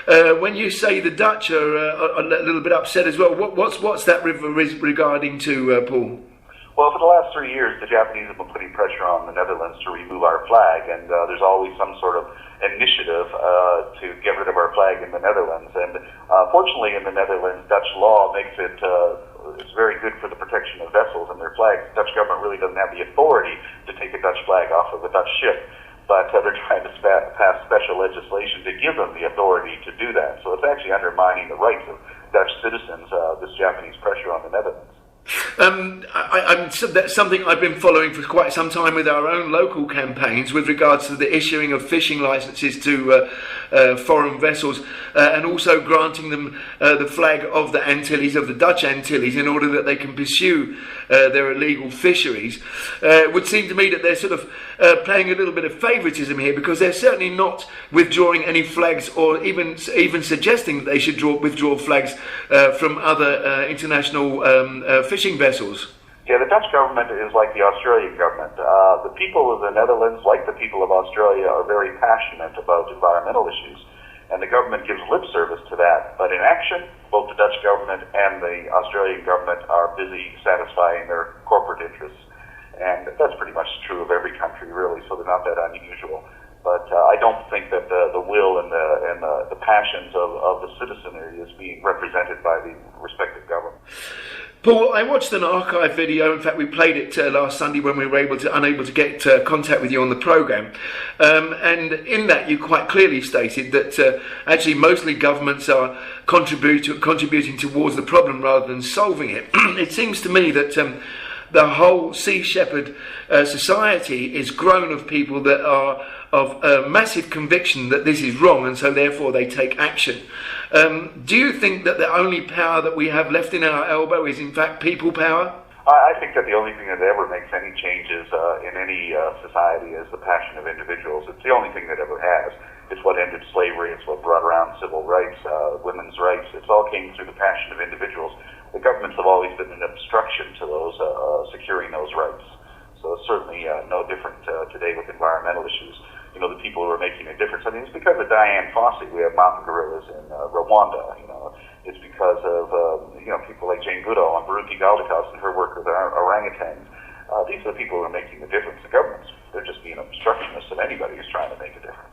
When you say the Dutch are a little bit upset as well, what's that regarding to, Paul? Well, for the last 3 years, the Japanese have been putting pressure on the Netherlands to remove our flag, and there's always some sort of initiative to get rid of our flag in the Netherlands. And fortunately, in the Netherlands, Dutch law makes it it's very good for the protection of vessels and their flags. The Dutch government really doesn't have the authority to take a Dutch flag off of a Dutch ship, but they're trying to pass special legislation to give them the authority to do that. So it's actually undermining the rights of Dutch citizens, this Japanese pressure on the Netherlands. That's something I've been following for quite some time with our own local campaigns with regards to the issuing of fishing licenses to foreign vessels and also granting them the flag of the Antilles, of the Dutch Antilles, in order that they can pursue their illegal fisheries. It would seem to me that they're sort of playing a little bit of favouritism here, because they're certainly not withdrawing any flags or even suggesting that they should withdraw flags from other international fishing vessels. Yeah, the Dutch government is like the Australian government. The people of the Netherlands, like the people of Australia, are very passionate about environmental issues, and the government gives lip service to that. But in action, both the Dutch government and the Australian government are busy satisfying their corporate interests. And that's pretty much true of every country, really, so they're not that unusual. But I don't think that the will and the passions of the citizenry is being represented by the respective governments. Paul, I watched an archive video. In fact, we played it last Sunday when we were unable to get contact with you on the programme. And in that, you quite clearly stated that actually mostly governments are contributing towards the problem rather than solving it. It seems to me that the whole Sea Shepherd society is grown of people that are of massive conviction that this is wrong, and so therefore they take action. Do you think that the only power that we have left in our elbow is in fact people power? I think that the only thing that ever makes any changes in any society is the passion of individuals. It's the only thing that ever has. It's what ended slavery. It's what brought around civil rights, women's rights. It's all came through the passion of individuals. The governments have always been an obstruction to those securing those rights. So it's certainly no different today with environmental issues. You know, the people who are making a difference. I mean, it's because of Diane Fossey we have mountain gorillas in Rwanda. You know, it's because of people like Jane Goodall and Baruti Galdikas and her work with orangutans. These are the people who are making the difference. The governments, they're just being obstructionists of anybody who's trying to make a difference.